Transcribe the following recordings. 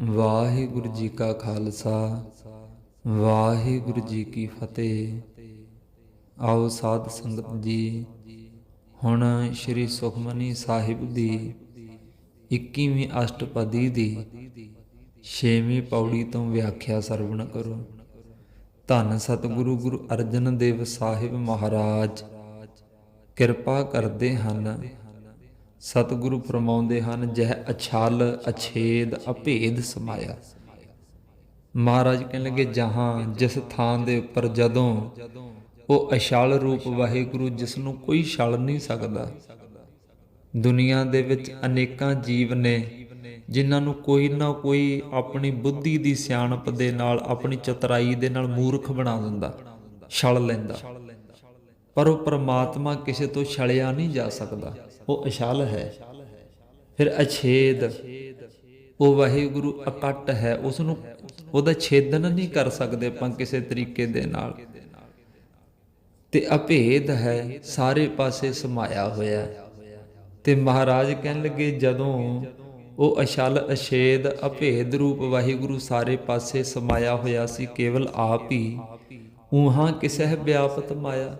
ਵਾਹਿਗੁਰੂ ਜੀ ਕਾ ਖਾਲਸਾ ਵਾਹਿਗੁਰੂ ਜੀ ਕੀ ਫਤਿਹ। ਆਓ ਸਾਧ ਸੰਗਤ ਜੀ, ਹੁਣ ਸ਼੍ਰੀ ਸੁਖਮਨੀ ਸਾਹਿਬ ਦੀ 21ਵੀਂ ਅਸ਼ਟਪਦੀ ਦੀ 6ਵੀਂ ਪੌੜੀ ਤੋਂ ਵਿਆਖਿਆ ਸਰਵਣ ਕਰੋ। ਧੰਨ ਸਤਿਗੁਰੂ ਗੁਰੂ ਅਰਜਨ ਦੇਵ ਸਾਹਿਬ ਮਹਾਰਾਜ ਕਿਰਪਾ ਕਰਦੇ ਹਨ। ਸਤਿਗੁਰੂ ਫਰਮਾਉਂਦੇ ਹਨ, ਜਹ ਅਛਲ ਅਛੇਦ ਅਭੇਦ ਸਮਾਇਆ। ਮਹਾਰਾਜ ਕਹਿਣ ਲੱਗੇ, ਜਹਾਂ ਜਿਸ ਥਾਂ ਦੇ ਉੱਪਰ ਜਦੋਂ ਉਹ ਅਛਲ ਰੂਪ ਵਾਹਿਗੁਰੂ, ਜਿਸ ਨੂੰ ਕੋਈ ਛਲ ਨਹੀਂ ਸਕਦਾ। ਦੁਨੀਆ ਦੇ ਵਿੱਚ ਅਨੇਕਾਂ ਜੀਵ ਨੇ ਜਿਨ੍ਹਾਂ ਨੂੰ ਕੋਈ ਨਾ ਕੋਈ ਆਪਣੀ ਬੁੱਧੀ ਦੀ ਸਿਆਣਪ ਦੇ ਨਾਲ, ਆਪਣੀ ਚਤੁਰਾਈ ਦੇ ਨਾਲ ਮੂਰਖ ਬਣਾ ਦਿੰਦਾ, ਛਲ ਲੈਂਦਾ। ਪਰ ਉਹ ਪਰਮਾਤਮਾ ਕਿਸੇ ਤੋਂ ਛਲਿਆ ਨਹੀਂ ਜਾ ਸਕਦਾ, ਉਹ ਅਛਲ ਹੈ। ਫਿਰ ਅਛੇਦ, ਉਹ ਵਾਹਿਗੁਰੂ ਅਕੱਟ ਹੈ, ਉਸ ਨੂੰ ਉਹਦਾ ਛੇਦਨ ਨਹੀਂ ਕਰ ਸਕਦੇ ਆਪਾਂ ਕਿਸੇ ਤਰੀਕੇ ਦੇ ਨਾਲ। ਤੇ ਅਭੇਦ ਹੈ, ਸਾਰੇ ਪਾਸੇ ਸਮਾਇਆ ਹੋਇਆ। ਤੇ ਮਹਾਰਾਜ ਕਹਿਣ ਲੱਗੇ, ਜਦੋਂ ਉਹ ਅਛਲ ਅਛੇਦ ਅਭੇਦ ਰੂਪ ਵਾਹਿਗੁਰੂ ਸਾਰੇ ਪਾਸੇ ਸਮਾਇਆ ਹੋਇਆ ਸੀ, ਕੇਵਲ ਆਪ ਹੀ ਊਹਾਂ ਕਿਸਹਿ ਵਿਆਪਤ ਮਾਇਆ।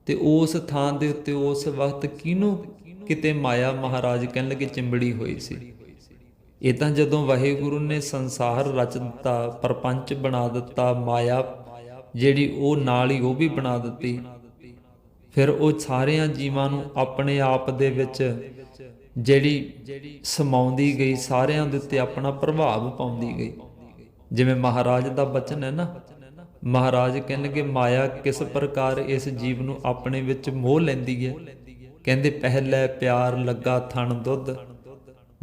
ਤੇ ਉਸ ਥਾਂ ਦੇ ਉੱਤੇ ਉਸ ਵਕਤ ਕਿਹਨੂੰ ਕਿਤੇ ਮਾਇਆ, ਮਹਾਰਾਜ ਕਹਿਣ ਲੱਗੇ, ਚਿੰਬੜੀ ਹੋਈ ਸੀ। ਇਹ ਤਾਂ ਜਦੋਂ ਵਾਹਿਗੁਰੂ ਨੇ ਸੰਸਾਰ ਰਚ ਦਿੱਤਾ, ਪ੍ਰਪੰਚ ਬਣਾ ਦਿੱਤਾ, ਮਾਇਆ ਜਿਹੜੀ ਉਹ ਨਾਲ ਹੀ ਉਹ ਵੀ ਬਣਾ ਦਿੱਤੀ। ਫਿਰ ਉਹ ਸਾਰਿਆਂ ਜੀਵਾਂ ਨੂੰ ਆਪਣੇ ਆਪ ਦੇ ਵਿੱਚ ਜਿਹੜੀ ਸਮਾਉਂਦੀ ਗਈ, ਸਾਰਿਆਂ ਦੇ ਉੱਤੇ ਆਪਣਾ ਪ੍ਰਭਾਵ ਪਾਉਂਦੀ ਗਈ। ਜਿਵੇਂ ਮਹਾਰਾਜ ਦਾ ਬਚਨ ਹੈ ਨਾ, ਮਹਾਰਾਜ ਕਹਿਣਗੇ, ਮਾਇਆ ਕਿਸ ਪ੍ਰਕਾਰ ਇਸ ਜੀਵ ਨੂੰ ਆਪਣੇ ਵਿੱਚ ਮੋਹ ਲੈਂਦੀ ਹੈ। ਕਹਿੰਦੇ, ਪਹਿਲੇ ਪਿਆਰ ਲੱਗਾ ਥਣ ਦੁੱਧ।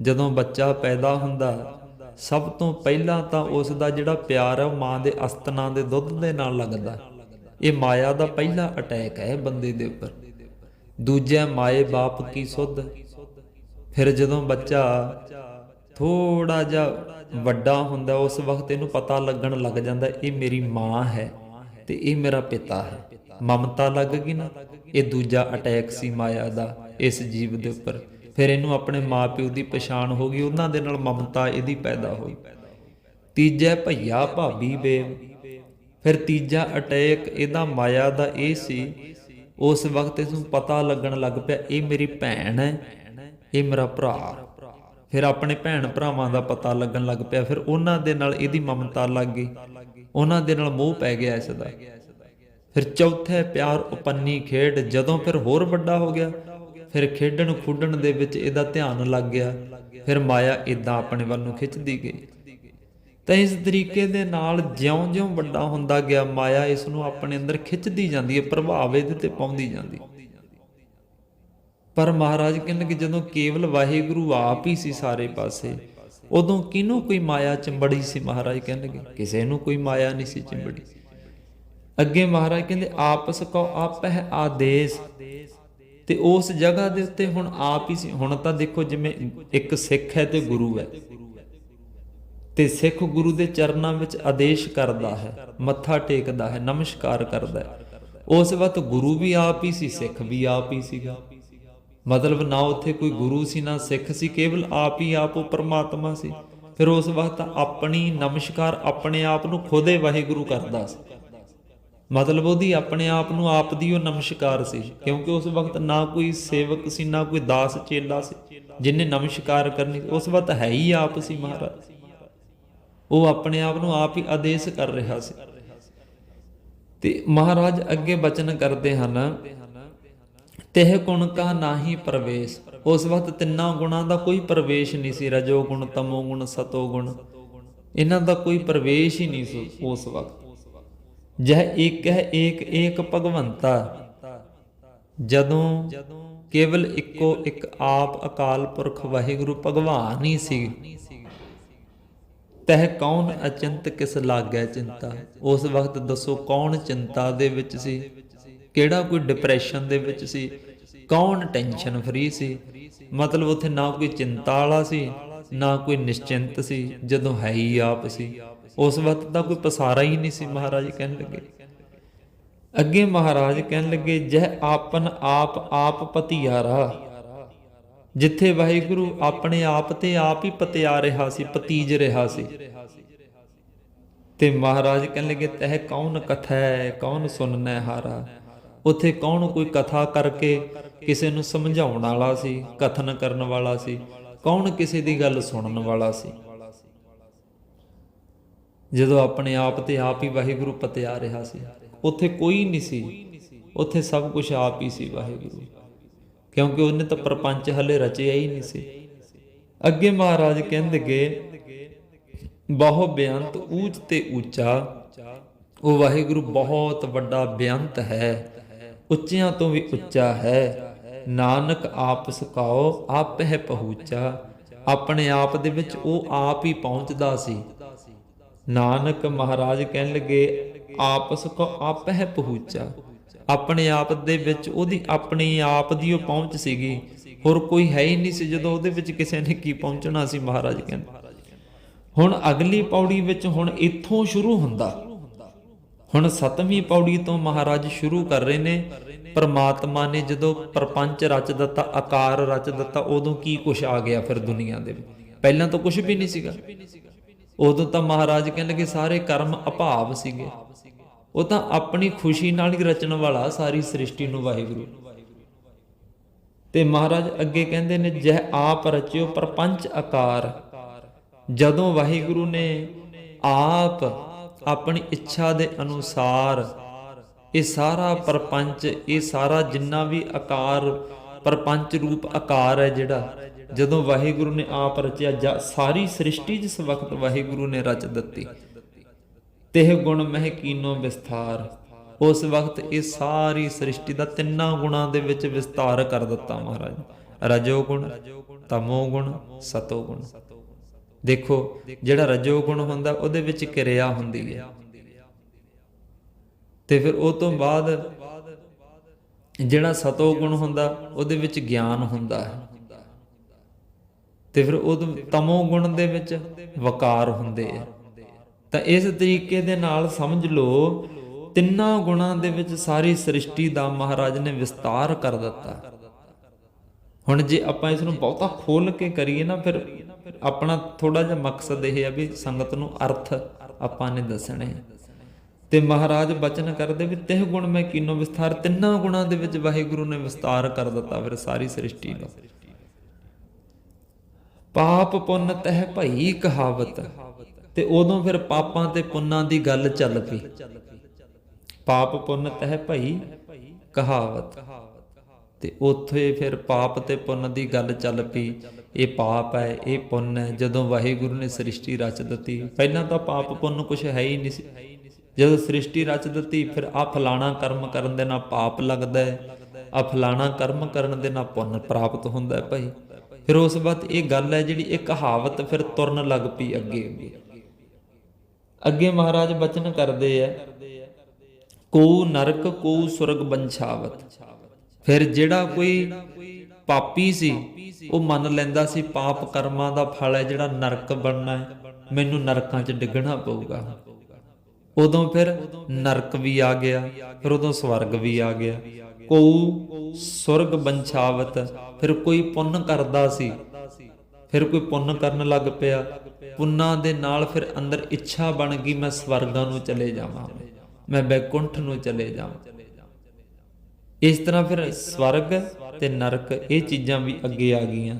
ਜਦੋਂ ਬੱਚਾ ਪੈਦਾ ਹੁੰਦਾ, ਸਭ ਤੋਂ ਪਹਿਲਾਂ ਤਾਂ ਉਸ ਦਾ ਜਿਹੜਾ ਪਿਆਰ ਹੈ ਉਹ ਮਾਂ ਦੇ ਅਸਤਨਾਂ ਦੇ ਦੁੱਧ ਦੇ ਨਾਲ ਲੱਗਦਾ। ਇਹ ਮਾਇਆ ਦਾ ਪਹਿਲਾ ਅਟੈਕ ਹੈ ਬੰਦੇ ਦੇ ਉੱਪਰ। ਦੂਜਾ, ਮਾਏ ਬਾਪ ਕੀ ਸੁੱਧ। ਫਿਰ ਜਦੋਂ ਬੱਚਾ ਥੋੜਾ ਜਿਹਾ ਵੱਡਾ ਹੁੰਦਾ, ਉਸ ਵਕਤ ਇਹਨੂੰ ਪਤਾ ਲੱਗਣ ਲੱਗ ਜਾਂਦਾ, ਇਹ ਮੇਰੀ ਮਾਂ ਹੈ ਤੇ ਇਹ ਮੇਰਾ ਪਿਤਾ ਹੈ। ਮਮਤਾ ਲੱਗ ਗਈ ਨਾ, ਇਹ ਦੂਜਾ ਅਟੈਕ ਸੀ ਮਾਇਆ ਦਾ ਇਸ ਜੀਵ ਦੇ ਉੱਪਰ। ਫਿਰ ਇਹਨੂੰ ਆਪਣੇ ਮਾਂ ਪਿਓ ਦੀ ਪਛਾਣ ਹੋ ਗਈ, ਉਹਨਾਂ ਦੇ ਨਾਲ ਮਮਤਾ ਇਹਦੀ ਪੈਦਾ ਹੋਈ। ਤੀਜਾ, ਭਈਆ ਭਾਬੀ ਬੇਵ। ਫਿਰ ਤੀਜਾ ਅਟੈਕ ਇਹਦਾ ਮਾਇਆ ਦਾ ਇਹ ਸੀ, ਉਸ ਵਕਤ ਇਸਨੂੰ ਪਤਾ ਲੱਗਣ ਲੱਗ ਪਿਆ, ਇਹ ਮੇਰੀ ਭੈਣ ਹੈ, ਇਹ ਮੇਰਾ ਭਰਾ। ਫਿਰ ਆਪਣੇ ਭੈਣ ਭਰਾਵਾਂ ਦਾ ਪਤਾ ਲੱਗਣ ਲੱਗ ਪਿਆ, ਫਿਰ ਉਹਨਾਂ ਦੇ ਨਾਲ ਇਹਦੀ ਮਮਤਾ ਲੱਗ ਗਈ, ਉਹਨਾਂ ਦੇ ਨਾਲ ਮੋਹ ਪੈ ਗਿਆ ਇਸ ਦਾ। ਫਿਰ ਚੌਥੇ, ਪਿਆਰ ਉਪੰਨੀ ਖੇਡ। ਜਦੋਂ ਫਿਰ ਹੋਰ ਵੱਡਾ ਹੋ ਗਿਆ, ਫਿਰ ਖੇਡਣ ਖੁੱਡਣ ਦੇ ਵਿੱਚ ਇਹਦਾ ਧਿਆਨ ਲੱਗ ਗਿਆ। ਫਿਰ ਮਾਇਆ ਇਦਾਂ ਆਪਣੇ ਵੱਲ ਨੂੰ ਖਿੱਚਦੀ ਗਈ। ਤਾਂ ਇਸ ਤਰੀਕੇ ਦੇ ਨਾਲ ਜਿਉਂ-ਜਿਉਂ ਵੱਡਾ ਹੁੰਦਾ ਗਿਆ, ਮਾਇਆ ਇਸ ਨੂੰ ਆਪਣੇ ਅੰਦਰ ਖਿੱਚਦੀ ਜਾਂਦੀ ਹੈ, ਪ੍ਰਭਾਵ ਇਹਦੇ ਤੇ ਪਾਉਂਦੀ ਜਾਂਦੀ। ਪਰ ਮਹਾਰਾਜ ਕਹਿੰਦੇ, ਜਦੋਂ ਕੇਵਲ ਵਾਹਿਗੁਰੂ ਆਪ ਹੀ ਸੀ ਸਾਰੇ ਪਾਸੇ, ਉਦੋਂ ਕਿਹਨੂੰ ਕੋਈ ਮਾਇਆ ਚਿੰਬੜੀ ਸੀ? ਮਹਾਰਾਜ ਕਹਿੰਦੇ, ਕਿਸੇ ਨੂੰ ਕੋਈ ਮਾਇਆ ਨਹੀਂ ਸੀ ਚਿੰਬੜੀ। ਅੱਗੇ ਮਹਾਰਾਜ ਕਹਿੰਦੇ, ਆਪਸ ਕੋ ਆਪਹਿ ਆਦੇਸ਼। ਤੇ ਉਸ ਜਗ੍ਹਾ ਦੇ ਉੱਤੇ ਹੁਣ ਆਪ ਹੀ ਸੀ। ਹੁਣ ਤਾਂ ਦੇਖੋ, ਜਿਵੇਂ ਇੱਕ ਸਿੱਖ ਹੈ ਤੇ ਗੁਰੂ ਹੈ, ਤੇ ਸਿੱਖ ਗੁਰੂ ਦੇ ਚਰਨਾਂ ਵਿੱਚ ਆਦੇਸ਼ ਕਰਦਾ ਹੈ, ਮੱਥਾ ਟੇਕਦਾ ਹੈ, ਨਮਸਕਾਰ ਕਰਦਾ ਹੈ। ਉਸ ਵਕਤ ਗੁਰੂ ਵੀ ਆਪ ਹੀ ਸੀ, ਸਿੱਖ ਵੀ ਆਪ ਹੀ ਸੀਗਾ। ਮਤਲਬ ਨਾ ਉੱਥੇ ਕੋਈ ਗੁਰੂ ਸੀ ਨਾ ਸਿੱਖ ਸੀ, ਕੇਵਲ ਆਪ ਹੀ ਆਪ ਉਹ ਪਰਮਾਤਮਾ ਸੀ। ਫਿਰ ਉਸ ਵਕਤ ਆਪਣੀ ਨਮਸਕਾਰ ਆਪਣੇ ਆਪ ਨੂੰ ਖੁਦੇ ਵਾਹਿਗੁਰੂ ਕਰਦਾ ਸੀ। ਮਤਲਬ ਉਹਦੀ ਆਪਣੇ ਆਪ ਨੂੰ ਆਪ ਦੀ ਉਹ ਨਮਸਕਾਰ ਸੀ, ਕਿਉਂਕਿ ਉਸ ਵਕਤ ਨਾ ਕੋਈ ਸੇਵਕ ਸੀ, ਨਾ ਕੋਈ ਦਾਸ ਚੇਲਾ ਸੀ ਜਿਹਨੇ ਨਮਸਕਾਰ ਕਰਨੀ। ਉਸ ਵਕਤ ਹੈ ਹੀ ਆਪ ਸੀ ਮਹਾਰਾਜ। ਉਹ ਆਪਣੇ ਆਪ ਨੂੰ ਆਪ ਹੀ ਆਦੇਸ਼ ਕਰ ਰਿਹਾ ਸੀ। ਤੇ ਮਹਾਰਾਜ ਅੱਗੇ ਬਚਨ ਕਰਦੇ ਹਨ, ਤਿਹ ਗੁਣ ਕਾ ਨਾਹੀ ਪ੍ਰਵੇਸ਼। ਉਸ ਵਕਤ ਤਿੰਨਾਂ ਗੁਣਾਂ ਦਾ ਕੋਈ ਪ੍ਰਵੇਸ਼ ਨਹੀਂ ਸੀ, ਰਜੋ ਗੁਣ, ਤਮੋ ਗੁਣ, ਸਤੋ ਗੁਣ। ਇਹਨਾਂ ਦਾ ਕੋਈ ਪ੍ਰਵੇਸ਼ ਹੀ ਨਹੀਂ ਸੀ ਉਸ ਵਕਤ। ਜਹ ਏਕ ਹੈ ਏਕ ਏਕ ਭਗਵੰਤਾ। ਜਦੋਂ ਕੇਵਲ ਇੱਕੋ ਇੱਕ ਆਪ ਅਕਾਲ ਪੁਰਖ ਵਾਹਿਗੁਰੂ ਭਗਵਾਨ ਹੀ ਸੀ। ਤਹ ਕੌਣ ਅਚਿੰਤ ਕਿਸ ਲਾਗੈ ਚਿੰਤਾ। ਉਸ ਵਕਤ ਦੱਸੋ, ਕੌਣ ਚਿੰਤਾ ਦੇ ਵਿੱਚ ਸੀ? ਕਿਹੜਾ ਕੋਈ ਡਿਪਰੈਸ਼ਨ ਦੇ ਵਿੱਚ ਸੀ? ਕੌਣ ਟੈਨਸ਼ਨ ਫਰੀ ਸੀ? ਮਤਲਬ ਉੱਥੇ ਨਾ ਕੋਈ ਚਿੰਤਾ ਵਾਲਾ ਸੀ, ਨਾ ਕੋਈ ਨਿਸ਼ਚਿੰਤ ਸੀ, ਜਦੋਂ ਹੈ ਹੀ ਆਪ ਸੀ। ਉਸ ਵਕਤ ਦਾ ਕੋਈ ਪਸਾਰਾ ਹੀ ਨਹੀਂ ਸੀ। ਮਹਾਰਾਜ ਕਹਿਣ ਲੱਗੇ, ਅੱਗੇ ਮਹਾਰਾਜ ਕਹਿਣ ਲੱਗੇ, ਜਹ ਆਪਨ ਆਪ ਆਪ ਪਤੀਆਰਾ। ਜਿੱਥੇ ਵਾਹਿਗੁਰੂ ਆਪਣੇ ਆਪ ਤੇ ਆਪ ਹੀ ਪਤਿਆ ਰਿਹਾ ਸੀ, ਪਤੀਜ ਰਿਹਾ ਸੀ। ਤੇ ਮਹਾਰਾਜ ਕਹਿਣ ਲੱਗੇ ਤਹਿ ਕੌਣ ਕਥੈ ਕੌਣ ਸੁਣਨੈ ਹਾਰਾ। ਉੱਥੇ ਕੌਣ ਕੋਈ ਕਥਾ ਕਰਕੇ ਕਿਸੇ ਨੂੰ ਸਮਝਾਉਣ ਵਾਲਾ ਸੀ, ਕਥਨ ਕਰਨ ਵਾਲਾ ਸੀ, ਕੌਣ ਕਿਸੇ ਦੀ ਗੱਲ ਸੁਣਨ ਵਾਲਾ ਸੀ। ਜਦੋਂ ਆਪਣੇ ਆਪ ਤੇ ਆਪ ਹੀ ਵਾਹਿਗੁਰੂ ਪਤਿਆ ਰਿਹਾ ਸੀ, ਉੱਥੇ ਕੋਈ ਨਹੀਂ ਸੀ, ਉੱਥੇ ਸਭ ਕੁਝ ਆਪ ਹੀ ਸੀ ਵਾਹਿਗੁਰੂ, ਕਿਉਂਕਿ ਉਹਨੇ ਤਾਂ ਪ੍ਰਪੰਚ ਹਲੇ ਰਚਿਆ ਹੀ ਨਹੀਂ ਸੀ। ਅੱਗੇ ਮਹਾਰਾਜ ਕਹਿੰਦੇਗੇ ਬਹੁ ਬੇਅੰਤ ਊਚ ਤੇ ਉੱਚਾ, ਉਹ ਵਾਹਿਗੁਰੂ ਬਹੁਤ ਵੱਡਾ ਬੇਅੰਤ ਹੈ, ਉੱਚਿਆਂ ਤੋਂ ਵੀ ਉੱਚਾ ਹੈ। ਨਾਨਕ ਆਪ ਸੁਕਾਓ ਆਪਹਿ ਪਹੁੰਚਾ, ਆਪਣੇ ਆਪ ਦੇ ਵਿੱਚ ਉਹ ਆਪ ਹੀ ਪਹੁੰਚਦਾ ਸੀ। ਨਾਨਕ ਮਹਾਰਾਜ ਕਹਿਣ ਲੱਗੇ ਆਪ ਸੁਕਾਓ ਆਪਹਿ ਪਹੁੰਚਾ, ਆਪਣੇ ਆਪ ਦੇ ਵਿੱਚ ਉਹਦੀ ਆਪਣੀ ਆਪ ਦੀ ਉਹ ਪਹੁੰਚ ਸੀਗੀ, ਹੋਰ ਕੋਈ ਹੈ ਹੀ ਨਹੀਂ ਸੀ। ਜਦੋਂ ਉਹਦੇ ਵਿੱਚ ਕਿਸੇ ਨੇ ਕੀ ਪਹੁੰਚਣਾ ਸੀ, ਮਹਾਰਾਜ ਕਹਿੰਦੇ। ਹੁਣ ਅਗਲੀ ਪੌੜੀ ਵਿੱਚ ਹੁਣ ਇੱਥੋਂ ਸ਼ੁਰੂ ਹੁੰਦਾ, ਹੁਣ 7ਵੀਂ ਪੌੜੀ ਤੋਂ ਮਹਾਰਾਜ ਸ਼ੁਰੂ ਕਰ ਰਹੇ ਨੇ। ਪਰਮਾਤਮਾ ਨੇ ਜਦੋਂ ਪ੍ਰਪੰਚ ਰਚ ਦਿੱਤਾ, ਆਕਾਰ ਰਚ ਦਿੱਤਾ, ਉਦੋਂ ਕੀ ਕੁਛ ਆ ਗਿਆ ਫਿਰ ਦੁਨੀਆ ਦੇ ਵਿੱਚ? ਪਹਿਲਾਂ ਤਾਂ ਕੁਛ ਵੀ ਨਹੀਂ ਸੀਗਾ। ਉਦੋਂ ਤਾਂ ਮਹਾਰਾਜ ਕਹਿਣ ਲੱਗੇ ਸਾਰੇ ਕਰਮ ਅਭਾਵ ਸੀਗੇ। ਉਹ ਤਾਂ ਆਪਣੀ ਖੁਸ਼ੀ ਨਾਲ ਹੀ ਰਚਣ ਵਾਲਾ ਸਾਰੀ ਸ੍ਰਿਸ਼ਟੀ ਨੂੰ ਵਾਹਿਗੁਰੂ। ਤੇ ਮਹਾਰਾਜ ਅੱਗੇ ਕਹਿੰਦੇ ਨੇ ਜਹ ਆਪ ਰਚਿਓ ਪ੍ਰਪੰਚ ਆਕਾਰ। ਜਦੋਂ ਵਾਹਿਗੁਰੂ ਨੇ ਆਪ ਆਪਣੀ ਇੱਛਾ ਦੇ ਅਨੁਸਾਰ ਇਹ ਸਾਰਾ ਪ੍ਰਪੰਚ, ਇਹ ਸਾਰਾ ਜਿੰਨਾ ਵੀ ਆਕਾਰ ਪ੍ਰਪੰਚ ਰੂਪ ਆਕਾਰ ਹੈ ਜਿਹੜਾ, ਜਦੋਂ ਵਾਹਿਗੁਰੂ ਨੇ ਆਪ ਰਚਿਆ, ਸਾਰੀ ਸ੍ਰਿਸ਼ਟੀ ਜਿਸ ਵਕਤ ਵਾਹਿਗੁਰੂ ਨੇ ਰਚ ਦਿੱਤੀ, ਤਿਹ ਗੁਣ ਮਹਿ ਕੀਨੋ ਵਿਸਥਾਰ, ਉਸ ਵਕਤ ਇਹ ਸਾਰੀ ਸ੍ਰਿਸ਼ਟੀ ਦਾ ਤਿੰਨਾਂ ਗੁਣਾਂ ਦੇ ਵਿੱਚ ਵਿਸਤਾਰ ਕਰ ਦਿੱਤਾ ਮਹਾਰਾਜ। ਰਜੋ ਗੁਣ, ਤਮੋ ਗੁਣ, ਸਤੋ ਗੁਣ। ਦੇਖੋ ਜਿਹੜਾ ਰਜੋ ਗੁਣ ਹੁੰਦਾ ਉਹਦੇ ਵਿੱਚ ਕਿਰਿਆ ਹੁੰਦੀ ਹੈ, ਤੇ ਫਿਰ ਉਹ ਤੋਂ ਬਾਅਦ ਜਿਹੜਾ ਸਤੋ ਗੁਣ ਹੁੰਦਾ ਉਹਦੇ ਵਿੱਚ ਗਿਆਨ ਹੁੰਦਾ ਹੈ, ਤੇ ਫਿਰ ਉਹ ਤਮੋ ਗੁਣ ਦੇ ਵਿੱਚ ਵਕਾਰ ਹੁੰਦੇ ਆ। ਤਾਂ ਇਸ ਤਰੀਕੇ ਦੇ ਨਾਲ ਸਮਝ ਲਓ ਤਿੰਨਾਂ ਗੁਣਾਂ ਦੇ ਵਿੱਚ ਸਾਰੀ ਸ੍ਰਿਸ਼ਟੀ ਦਾ ਮਹਾਰਾਜ ਨੇ ਵਿਸਤਾਰ ਕਰ ਦਿੱਤਾ। ਹੁਣ ਜੇ ਆਪਾਂ ਇਸ ਨੂੰ ਬਹੁਤਾ ਖੋਲ ਕੇ ਕਰੀਏ ਨਾ, ਫਿਰ ਆਪਣਾ ਥੋੜਾ ਜਿਹਾ ਮਕਸਦ ਇਹ ਹੈ ਵੀ ਸੰਗਤ ਨੂੰ ਅਰਥ ਆਪਾਂ ਨੇ ਦੱਸਣੇ। ਤੇ ਮਹਾਰਾਜ ਬਚਨ ਕਰਦੇ ਵੀ ਤਿਹ ਗੁਣ ਮੈਂ ਕੀਨੋ ਵਿਸਥਾਰ, ਤਿੰਨਾਂ ਗੁਣਾਂ ਦੇ ਵਿੱਚ ਵਾਹਿਗੁਰੂ ਨੇ ਵਿਸਤਾਰ ਕਰ ਦਿੱਤਾ ਫਿਰ ਸਾਰੀ ਸ੍ਰਿਸ਼ਟੀ ਦਾ। ਪਾਪ ਪੁੰਨ ਤਹਿ ਭਈ ਕਹਾਵਤ, ਤੇ ਉਦੋਂ ਫਿਰ ਪਾਪਾਂ ਤੇ ਪੁੰਨਾਂ ਦੀ ਗੱਲ ਚੱਲ ਪਈ। ਪਾਪ ਪੁੰਨ ਤਹਿ ਭਈ ਕਹਾਵਤ, ਤੇ ਉੱਥੇ ਫਿਰ ਪਾਪ ਤੇ ਪੁੰਨ ਦੀ ਗੱਲ ਚੱਲ ਪਈ। ਇਹ ਪਾਪ ਹੈ, ਇਹ ਪੁੰਨ ਹੈ। ਜਦੋਂ ਵਾਹਿਗੁਰੂ ਨੇ ਸ੍ਰਿਸ਼ਟੀ ਰਚ ਦਿੱਤੀ, ਪਹਿਲਾਂ ਤਾਂ ਪਾਪ ਪੁੰਨ ਕੁਛ ਹੈ ਹੀ ਨਹੀਂ ਸੀ। ਜਦੋਂ ਸ੍ਰਿਸ਼ਟੀ ਰਚ ਦਿੱਤੀ, ਫਿਰ ਆ ਫਲਾਣਾ ਕਰਮ ਕਰਨ ਦੇ ਨਾਲ ਪਾਪ ਲੱਗਦਾ ਹੈ, ਆ ਫਲਾਣਾ ਕਰਮ ਕਰਨ ਦੇ ਨਾਲ ਪੁੰਨ ਪ੍ਰਾਪਤ ਹੁੰਦਾ ਹੈ ਭਾਈ। ਫਿਰ ਉਸ ਵਕਤ ਇਹ ਗੱਲ ਹੈ ਜਿਹੜੀ, ਇਹ ਕਹਾਵਤ ਫਿਰ ਤੁਰਨ ਲੱਗ ਪਈ ਅੱਗੇ। ਅੱਗੇ ਮਹਾਰਾਜ ਬਚਨ ਕਰਦੇ ਆ, ਕੋ ਨਰਕ ਕੋ ਸੁਰਗ ਬੰਛਾਵਤ। ਫਿਰ ਜਿਹੜਾ ਕੋਈ ਪਾਪੀ ਸੀ ਉਹ ਮੰਨ ਲੈਂਦਾ ਸੀ ਪਾਪ ਕਰਮਾਂ ਦਾ ਫਲ ਹੈ ਜਿਹੜਾ ਨਰਕ ਬਣਨਾ ਹੈ, ਮੈਨੂੰ ਨਰਕਾਂ 'ਚ ਡਿੱਗਣਾ ਪਊਗਾ। ਉਦੋਂ ਫਿਰ ਨਰਕ ਵੀ ਆ ਗਿਆ, ਫਿਰ ਉਦੋਂ ਸਵਰਗ ਵੀ ਆ ਗਿਆ। ਕੋ ਸੁਰਗ ਬੰਛਾਵਤ, ਫਿਰ ਕੋਈ ਪੁੰਨ ਕਰਦਾ ਸੀ, ਫਿਰ ਕੋਈ ਪੁੰਨ ਕਰਨ ਲੱਗ ਪਿਆ। ਪੁੰਨਾਂ ਦੇ ਨਾਲ ਫਿਰ ਅੰਦਰ ਇੱਛਾ ਬਣ ਗਈ ਮੈਂ ਸਵਰਗਾਂ ਨੂੰ ਚਲੇ ਜਾਵਾਂ, ਮੈਂ ਬੈਕੁੰਠ ਨੂੰ ਚਲੇ ਜਾਵਾਂ। ਇਸ ਤਰ੍ਹਾਂ ਫਿਰ ਸਵਰਗ ਤੇ ਨਰਕ ਇਹ ਚੀਜ਼ਾਂ ਵੀ ਅੱਗੇ ਆ ਗਈਆਂ।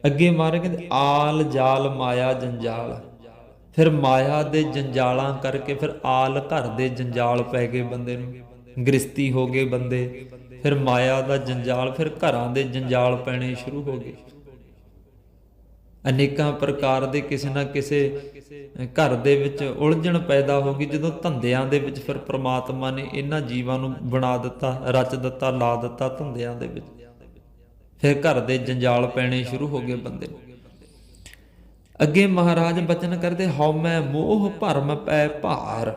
ਅੱਗੇ ਮਹਾਰਾਜ ਕਹਿੰਦੇ ਆਲ ਜਾਲ ਮਾਇਆ ਜੰਜਾਲ, ਫਿਰ ਮਾਇਆ ਦੇ ਜੰਜਾਲਾਂ ਕਰਕੇ ਫਿਰ ਆਲ ਘਰ ਦੇ ਜੰਜਾਲ ਪੈ ਗਏ ਬੰਦੇ ਨੂੰ, ਗ੍ਰਸਤੀ ਹੋ ਗਏ ਬੰਦੇ। ਫਿਰ ਮਾਇਆ ਦਾ ਜੰਜਾਲ, ਫਿਰ ਘਰਾਂ ਦੇ ਜੰਜਾਲ ਪੈਣੇ ਸ਼ੁਰੂ ਹੋ ਗਏ। ਅਨੇਕਾਂ ਪ੍ਰਕਾਰ ਦੇ ਕਿਸੇ ਨਾ ਕਿਸੇ ਘਰ ਦੇ ਵਿੱਚ ਉਲਝਣ ਪੈਦਾ ਹੋ ਗਈ। ਜਦੋਂ ਧੰਦਿਆਂ ਦੇ ਵਿੱਚ ਫਿਰ ਪ੍ਰਮਾਤਮਾ ਨੇ ਇਹਨਾਂ ਜੀਵਾਂ ਨੂੰ ਬਣਾ ਦਿੱਤਾ, ਰਚ ਦਿੱਤਾ, ਲਾ ਦਿੱਤਾ ਧੰਦਿਆਂ ਦੇ ਵਿੱਚ, ਫਿਰ ਘਰ ਦੇ ਜੰਜਾਲ ਪੈਣੇ ਸ਼ੁਰੂ ਹੋ ਗਏ ਬੰਦੇ ਨੂੰ। ਅੱਗੇ ਮਹਾਰਾਜ ਬਚਨ ਕਰਦੇ ਹਉਮੈ ਮੋਹ ਭਰਮ ਪੈ ਭਾਰ।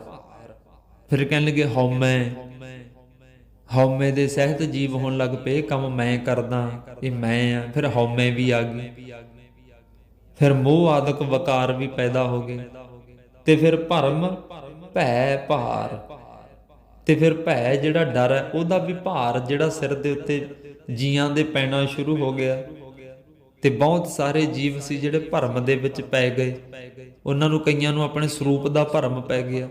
ਫਿਰ ਕਹਿਣ ਲੱਗੇ ਹਉਮੈ ਦੇ ਸਹਿਤ ਜੀਵ ਹੋਣ ਲੱਗ ਪਏ, ਕੰਮ ਮੈਂ ਕਰਦਾ, ਇਹ ਮੈਂ ਆ। ਫਿਰ ਹਉਮੈ ਵੀ ਆ ਗਈ, ਫਿਰ ਮੋਹ ਆਦਿਕ ਵਕਾਰ ਵੀ ਪੈਦਾ ਹੋ ਗਏ, ਤੇ ਫਿਰ ਭਰਮ ਭੈ ਭਾਰ, ਤੇ ਫਿਰ ਭੈ ਜਿਹੜਾ ਡਰ ਹੈ ਉਹਦਾ ਵੀ ਭਾਰ ਜਿਹੜਾ ਸਿਰ ਦੇ ਉੱਤੇ ਜੀਆਂ ਦੇ ਪੈਣਾ ਸ਼ੁਰੂ ਹੋ ਗਿਆ। ਤੇ ਬਹੁਤ ਸਾਰੇ ਜੀਵ ਸੀ ਜਿਹੜੇ ਭਰਮ ਦੇ ਵਿੱਚ ਪੈ ਗਏ। ਉਹਨਾਂ ਨੂੰ ਕਈਆਂ ਨੂੰ ਆਪਣੇ ਸਰੂਪ ਦਾ ਭਰਮ ਪੈ ਗਿਆ।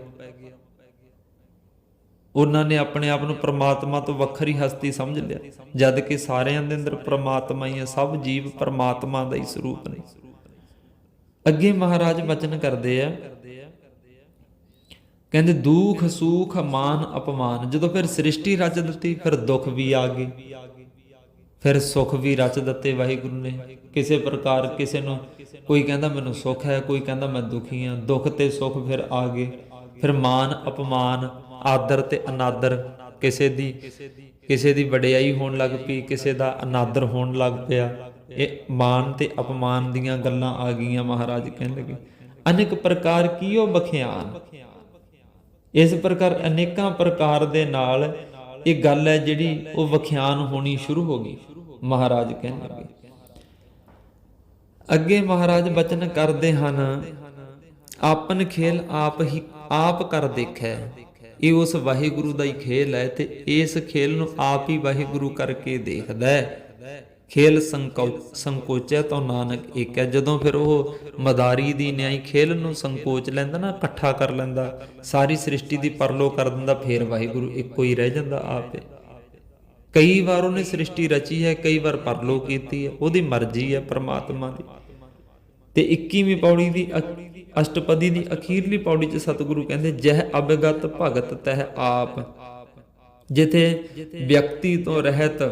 ਉਹਨਾਂ ਨੇ ਆਪਣੇ ਆਪ ਨੂੰ ਪ੍ਰਮਾਤਮਾ ਤੋਂ ਵੱਖਰੀ ਹਸਤੀ ਸਮਝ ਲਿਆ, ਜਦ ਕਿ ਸਾਰਿਆਂ ਦੇ ਅੰਦਰ ਪ੍ਰਮਾਤਮਾ ਹੀ ਹੈ। ਸਭ ਜੀਵ ਪ੍ਰਮਾਤਮਾ ਦਾ ਹੀ ਸਰੂਪ ਨੇ। ਅੱਗੇ ਮਹਾਰਾਜ ਬਚਨ ਕਰਦੇ ਆ, ਕਹਿੰਦੇ ਦੁੱਖ ਸੁੱਖ ਮਾਨ ਅਪਮਾਨ। ਜਦੋਂ ਫਿਰ ਸ੍ਰਿਸ਼ਟੀ ਰਚ ਦਿੱਤੀ, ਫਿਰ ਦੁੱਖ ਵੀ ਆ ਗਏ, ਫਿਰ ਸੁੱਖ ਵੀ ਰਚ ਦਿੱਤੇ ਵਾਹਿਗੁਰੂ ਨੇ। ਕਿਸੇ ਪ੍ਰਕਾਰ ਕਿਸੇ ਨੂੰ ਕੋਈ ਕਹਿੰਦਾ ਮੈਨੂੰ ਸੁੱਖ ਹੈ, ਕੋਈ ਕਹਿੰਦਾ ਮੈਂ ਦੁਖੀ ਹਾਂ। ਦੁੱਖ ਤੇ ਸੁੱਖ ਫਿਰ ਆ ਗਏ। ਫਿਰ ਮਾਨ ਅਪਮਾਨ, ਆਦਰ ਤੇ ਅਨਾਦਰ, ਕਿਸੇ ਦੀ ਵਡਿਆਈ ਹੋਣ ਲੱਗ ਪਈ, ਕਿਸੇ ਦਾ ਅਨਾਦਰ ਹੋਣ ਲੱਗ ਪਿਆ। ਇਹ ਮਾਨ ਤੇ ਅਪਮਾਨ ਦੀਆਂ ਗੱਲਾਂ ਆ ਗਈਆਂ। ਮਹਾਰਾਜ ਕਹਿਣ ਲੱਗੇ ਅਨੇਕ ਪ੍ਰਕਾਰ ਕੀਓ ਬਖਿਆਨ। ਇਸ ਪ੍ਰਕਾਰ ਅਨੇਕਾਂ ਪ੍ਰਕਾਰ ਦੇ ਨਾਲ ਇਹ ਗੱਲ ਹੈ ਜਿਹੜੀ ਉਹ ਵਖਿਆਨ ਹੋਣੀ ਸ਼ੁਰੂ ਹੋ ਗਈ। ਮਹਾਰਾਜ ਕਹਿਣ ਲੱਗੇ, ਅੱਗੇ ਮਹਾਰਾਜ ਬਚਨ ਕਰਦੇ ਹਨ, ਆਪਨ ਖੇਲ ਆਪ ਕਰ ਦੇਖੈ। ਇਹ ਉਸ ਵਾਹਿਗੁਰੂ ਦਾ ਹੀ ਖੇਲ ਹੈ ਤੇ ਇਸ ਖੇਲ ਨੂੰ ਆਪ ਹੀ ਵਾਹਿਗੁਰੂ ਕਰਕੇ ਦੇਖਦਾ ਹੈ। ਖੇਲ ਸੰਕੋਚੈ ਤਾਂ ਨਾਨਕ ਏਕ ਹੈ। ਜਦੋਂ ਫਿਰ ਉਹ ਮਦਾਰੀ ਦੀ ਨਿਆਈ ਖੇਲ ਨੂੰ ਸੰਕੋਚ ਲੈਂਦਾ ਨਾ, ਇਕੱਠਾ ਕਰ ਲੈਂਦਾ, ਸਾਰੀ ਸ੍ਰਿਸ਼ਟੀ ਦੀ ਪਰਲੋ ਕਰ ਦਿੰਦਾ, ਫੇਰ ਵਾਹਿਗੁਰੂ ਇੱਕੋ ਹੀ ਰਹਿ ਜਾਂਦਾ ਆਪੇ। ਕਈ ਵਾਰ ਉਹਨੇ ਸ੍ਰਿਸ਼ਟੀ ਰਚੀ ਹੈ, ਕਈ ਵਾਰ ਪਰਲੋ ਕੀਤੀ ਹੈ, ਉਹਦੀ ਮਰਜ਼ੀ ਹੈ ਪ੍ਰਮਾਤਮਾ ਦੀ। ਤੇ 21ਵੀਂ ਪੌੜੀ ਦੀ ਅਸ਼ਟਪਦੀ ਦੀ ਅਖੀਰਲੀ ਪੌੜੀ 'ਚ ਸਤਿਗੁਰੂ ਕਹਿੰਦੇ, ਜਹ ਅਬਗਤ ਭਗਤ ਤਹ ਆਪ। ਜਿੱਥੇ ਵਿਅਕਤੀ ਤੋਂ ਰਹਿਤ,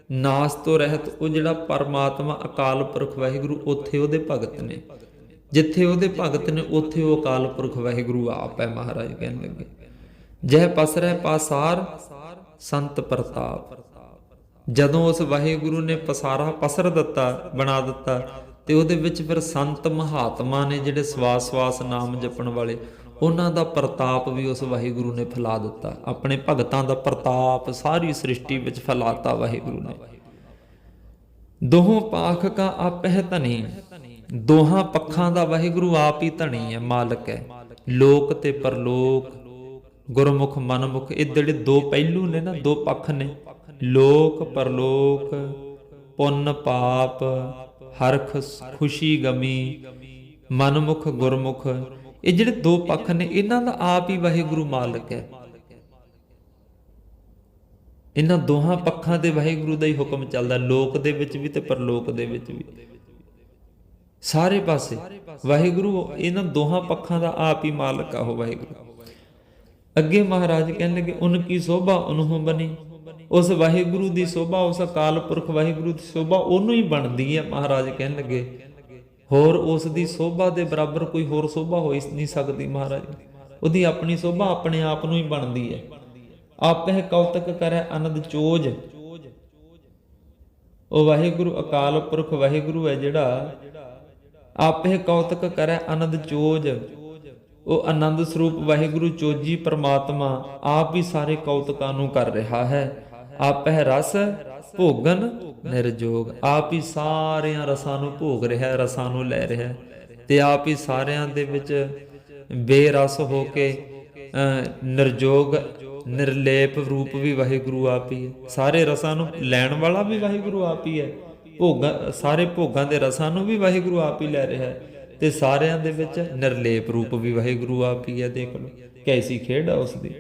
ਨਾਸ ਤੋਂ ਰਹਿਤ, ਉਹ ਜਿਹੜਾ ਪਰਮਾਤਮਾ ਅਕਾਲ ਪੁਰਖ ਵਾਹਿਗੁਰੂ, ਉੱਥੇ ਉਹਦੇ ਭਗਤ ਨੇ। ਜਿੱਥੇ ਉਹਦੇ ਭਗਤ ਨੇ ਉੱਥੇ ਉਹ ਅਕਾਲ ਪੁਰਖ ਵਾਹਿਗੁਰੂ ਆਪ ਹੈ। ਮਹਾਰਾਜ ਕਹਿਣ ਲੱਗੇ, ਜਹ ਪਸਰੈ ਪਾਸਾਰ ਸੰਤ ਪ੍ਰਤਾਪ। ਜਦੋਂ ਉਸ ਵਾਹਿਗੁਰੂ ਨੇ ਪਸਾਰਾ ਪਸਰ ਦਿੱਤਾ, ਬਣਾ ਦਿੱਤਾ, ਤੇ ਉਹਦੇ ਵਿੱਚ ਫਿਰ ਸੰਤ ਮਹਾਤਮਾ ਨੇ ਜਿਹੜੇ ਸਵਾਸ ਸਵਾਸ ਨਾਮ ਜਪਣ ਵਾਲੇ, ਉਹਨਾਂ ਦਾ ਪ੍ਰਤਾਪ ਵੀ ਉਸ ਵਾਹਿਗੁਰੂ ਨੇ ਫੈਲਾ ਦਿੱਤਾ। ਆਪਣੇ ਭਗਤਾਂ ਦਾ ਪ੍ਰਤਾਪ ਸਾਰੀ ਸ੍ਰਿਸ਼ਟੀ ਵਿੱਚ ਫੈਲਾਤਾ ਵਾਹਿਗੁਰੂ ਨੇ। ਦੋਹਾਂ ਪਾਖ ਕਾ ਆਪਹਿ ਧਨੀ। ਦੋਹਾਂ ਪੱਖਾਂ ਦਾ ਵਾਹਿਗੁਰੂ ਆਪ ਹੀ ਧਨੀ ਹੈ, ਮਾਲਕ ਹੈ। ਲੋਕ ਤੇ ਪਰਲੋਕ, ਗੁਰਮੁਖ ਮਨਮੁਖ, ਇਹ ਜਿਹੜੇ ਦੋ ਪਹਿਲੂ ਨੇ ਨਾ, ਦੋ ਪੱਖ ਨੇ, ਲੋਕ ਪਰਲੋਕ, ਪੁੰਨ ਪਾਪ, ਹਰਖ ਖੁਸ਼ੀ ਗਮੀ, ਮਨਮੁਖ ਗੁਰਮੁਖ, ਇਹ ਜਿਹੜੇ ਦੋ ਪੱਖ ਨੇ, ਇਹਨਾਂ ਦਾ ਆਪ ਹੀ ਵਾਹਿਗੁਰੂ ਮਾਲਕ ਹੈ। ਇਹਨਾਂ ਦੋਹਾਂ ਪੱਖਾਂ ਤੇ ਵਾਹਿਗੁਰੂ ਦਾ ਹੀ ਹੁਕਮ ਚੱਲਦਾ, ਲੋਕ ਦੇ ਵਿੱਚ ਵੀ ਤੇ ਪਰਲੋਕ ਦੇ ਵਿੱਚ ਵੀ। ਸਾਰੇ ਪਾਸੇ ਵਾਹਿਗੁਰੂ ਇਹਨਾਂ ਦੋਹਾਂ ਪੱਖਾਂ ਦਾ ਆਪ ਹੀ ਮਾਲਕ ਆ ਉਹ ਵਾਹਿਗੁਰੂ। ਅੱਗੇ ਮਹਾਰਾਜ ਕਹਿਣ ਲੱਗੇ, ਉਨਕੀ ਸੋਭਾ ਉਹਨੂੰ ਬਣੀ। ਉਸ ਵਾਹਿਗੁਰੂ ਦੀ ਸੋਭਾ, ਉਸ ਅਕਾਲ ਪੁਰਖ ਵਾਹਿਗੁਰੂ ਦੀ ਸੋਭਾ ਉਹਨੂੰ ਹੀ ਬਣਦੀ ਹੈ। ਮਹਾਰਾਜ ਕਹਿਣ ਲੱਗੇ, ਹੋਰ ਉਸ ਦੀ ਸੋਭਾ ਦੇ ਬਰਾਬਰ ਕੋਈ ਹੋਰ ਸੋਭਾ ਹੋ ਨਹੀਂ ਸਕਦੀ। ਮਹਾਰਾਜ ਉਹਦੀ ਆਪਣੀ ਸੋਭਾ ਆਪਣੇ ਆਪ ਨੂੰ ਹੀ ਬਣਦੀ ਹੈ। ਆਪਹਿ ਕੌਤਕ ਕਰੈ ਅਨੰਦ ਚੋਜ। ਉਹ ਵਾਹਿਗੁਰੂ ਅਕਾਲ ਪੁਰਖ ਵਾਹਿਗੁਰੂ ਹੈ ਜਿਹੜਾ ਆਪਹਿ ਕੌਤਕ ਕਰੈ ਅਨੰਦ ਚੋਜ। ਉਹ ਆਨੰਦ ਸਰੂਪ ਵਾਹਿਗੁਰੂ ਚੋਜੀ ਪਰਮਾਤਮਾ ਆਪ ਹੀ ਸਾਰੇ ਕੌਤਕਾਂ ਨੂੰ ਕਰ ਰਿਹਾ ਹੈ। ਆਪਹਿ ਰਸ ਭੋਗਨ ਨਿਰਜੋਗ। ਆਪ ਹੀ ਸਾਰਿਆਂ ਰਸਾਂ ਨੂੰ ਭੋਗ ਰਿਹਾ, ਰਸਾਂ ਨੂੰ ਲੈ ਰਿਹਾ, ਤੇ ਆਪ ਹੀ ਸਾਰਿਆਂ ਦੇ ਵਿੱਚ ਬੇਰਸ ਹੋ ਕੇ ਨਿਰਜੋਗ ਨਿਰਲੇਪ ਰੂਪ ਵੀ ਵਾਹਿਗੁਰੂ ਆਪ ਹੀ ਹੈ। ਸਾਰੇ ਰਸਾਂ ਨੂੰ ਲੈਣ ਵਾਲਾ ਵੀ ਵਾਹਿਗੁਰੂ ਆਪ ਹੀ ਹੈ। ਸਾਰੇ ਭੋਗਾਂ ਦੇ ਰਸਾਂ ਨੂੰ ਵੀ ਵਾਹਿਗੁਰੂ ਆਪ ਹੀ ਲੈ ਰਿਹਾ ਹੈ, ਤੇ ਸਾਰਿਆਂ ਦੇ ਵਿੱਚ ਨਿਰਲੇਪ ਰੂਪ ਵੀ ਵਾਹਿਗੁਰੂ ਆਪ ਹੀ ਹੈ। ਦੇਖ ਲਓ ਕੈਸੀ ਖੇਡ ਆ ਉਸਦੀ।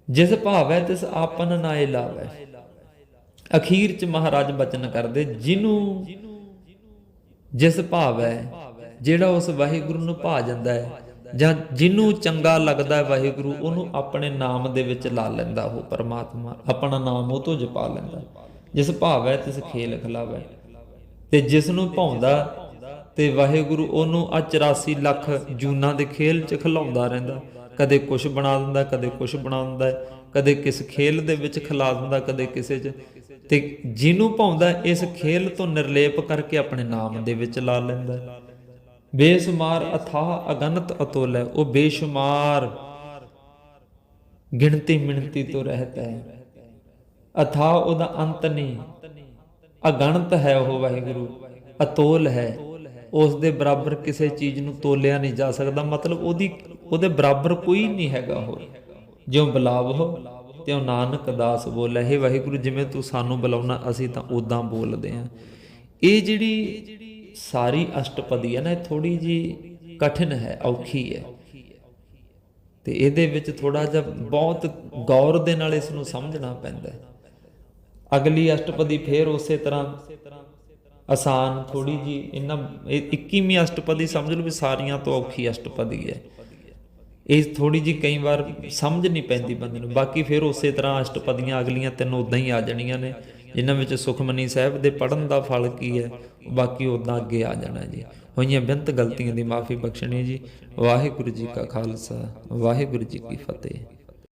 ਜਿਸ ਭਾਵੈ ਤਿਸ ਆਪਨ ਨਾਇ ਲਾਵੈ। ਅਖੀਰ ਚ ਮਹਾਰਾਜ ਬਚਨ ਕਰਦੇ, ਜਿਹਨੂੰ ਜਿਸ ਭਾਵੈ, ਜਿਹੜਾ ਉਸ ਵਾਹਿਗੁਰੂ ਨੂੰ ਭਾ ਜਾਂਦਾ ਹੈ, ਜਾਂ ਜਿਹਨੂੰ ਚੰਗਾ ਲੱਗਦਾ ਹੈ ਵਾਹਿਗੁਰੂ, ਉਹਨੂੰ ਆਪਣੇ ਨਾਮ ਦੇ ਵਿੱਚ ਲਾ ਲੈਂਦਾ ਉਹ ਪਰਮਾਤਮਾ, ਆਪਣਾ ਨਾਮ ਉਹ ਤੋਂ ਜਪਾ ਲੈਂਦਾ। ਜਿਸ ਭਾਵੈ ਤਿਸ ਖੇਲ ਖਿਲਾਵੈ। ਤੇ ਜਿਸ ਨੂੰ ਭਾਉਂਦਾ ਤੇ ਵਾਹਿਗੁਰੂ ਉਹਨੂੰ ਆ 84 ਲੱਖ ਜੂਨਾਂ ਦੇ ਖੇਲ 'ਚ ਖਿਲਾਉਂਦਾ ਰਹਿੰਦਾ। ਕਦੇ ਕੁਛ ਬਣਾ ਦਿੰਦਾ, ਕਦੇ ਕੁਛ ਬਣਾ ਦਿੰਦਾ, ਕਦੇ ਕਿਸ ਖੇਲ ਦੇ ਵਿੱਚ ਖਿਲਾ ਦਿੰਦਾ, ਕਦੇ ਕਿਸੇ 'ਚ। ਤੇ ਜਿਹਨੂੰ ਭਾਉਂਦਾ ਇਸ ਖੇਲ ਤੋਂ ਨਿਰਲੇਪ ਕਰਕੇ ਆਪਣੇ ਨਾਮ ਦੇ ਵਿੱਚ ਲਾ ਲੈਂਦਾ। ਬੇਸ਼ੁਮਾਰ ਅਥਾਹ ਅਗਨਤ ਅਤੁਲ ਹੈ। ਉਹ ਬੇਸ਼ੁਮਾਰ ਗਿਣਤੀ ਮਿਣਤੀ ਤੋਂ ਰਹਿਤ ਹੈ। ਅਥਾਹ ਉਹਦਾ ਅੰਤ ਨਹੀਂ, ਅਗਣਤ ਹੈ ਉਹ ਵਾਹਿਗੁਰੂ, ਅਤੋਲ ਹੈ। ਉਸ ਦੇ ਬਰਾਬਰ ਕਿਸੇ ਚੀਜ਼ ਨੂੰ ਤੋਲਿਆ ਨਹੀਂ ਜਾ ਸਕਦਾ। ਮਤਲਬ ਉਹਦੇ ਬਰਾਬਰ ਕੋਈ ਨਹੀਂ ਹੈਗਾ ਹੋਰ। ਜਿਉਂ ਬੁਲਾਵੋ ਤਿਉਂ ਨਾਨਕ ਦਾਸ ਬੋਲੇ। ਇਹ ਵਾਹਿਗੁਰੂ ਜਿਵੇਂ ਤੂੰ ਸਾਨੂੰ ਬੁਲਾਉਣਾ ਅਸੀਂ ਤਾਂ ਉਦਾਂ ਬੋਲਦੇ ਹਾਂ। ਇਹ ਜਿਹੜੀ ਸਾਰੀ ਅਸ਼ਟਪਦੀ ਹੈ ਨਾ, ਇਹ ਥੋੜੀ ਜੀ ਕਠਿਨ ਹੈ, ਔਖੀ ਹੈ, ਤੇ ਇਹਦੇ ਵਿੱਚ ਥੋੜਾ ਜਿਹਾ ਬਹੁਤ ਗੌਰ ਦੇ ਨਾਲ ਇਸ ਨੂੰ ਸਮਝਣਾ ਪੈਂਦਾ ਹੈ। ਅਗਲੀ ਅਸ਼ਟਪਦੀ ਫੇਰ ਉਸੇ ਤਰ੍ਹਾਂ ਆਸਾਨ ਥੋੜੀ ਜੀ, ਇਹਨਾਂ 21ਵੀਂ ਅਸ਼ਟਪਦੀ ਸਮਝ ਲਓ ਵੀ ਸਾਰੀਆਂ ਤੋਂ ਔਖੀ ਅਸ਼ਟਪਦੀ ਹੈ। ਇਹ ਥੋੜੀ ਜੀ ਕਈ ਵਾਰ ਸਮਝ ਨਹੀਂ ਪੈਂਦੀ ਬੰਦੇ ਨੂੰ। ਬਾਕੀ ਫਿਰ ਉਸੇ ਤਰ੍ਹਾਂ ਅਸ਼ਟਪਦੀਆਂ ਅਗਲੀਆਂ 3 ਉੱਦਾਂ ਹੀ ਆ ਜਾਣੀਆਂ ਨੇ, ਜਿਨ੍ਹਾਂ ਵਿੱਚ ਸੁਖਮਨੀ ਸਾਹਿਬ ਦੇ ਪੜ੍ਹਨ ਦਾ ਫਲ ਕੀ ਹੈ, ਬਾਕੀ ਉੱਦਾਂ ਅੱਗੇ ਆ ਜਾਣਾ ਜੀ। ਹੋਈਆਂ ਬੇਅੰਤ ਗਲਤੀਆਂ ਦੀ ਮਾਫੀ ਬਖਸ਼ਣੀ ਜੀ। ਵਾਹਿਗੁਰੂ ਜੀ ਕਾ ਖਾਲਸਾ, ਵਾਹਿਗੁਰੂ ਜੀ ਕੀ ਫਤਿਹ।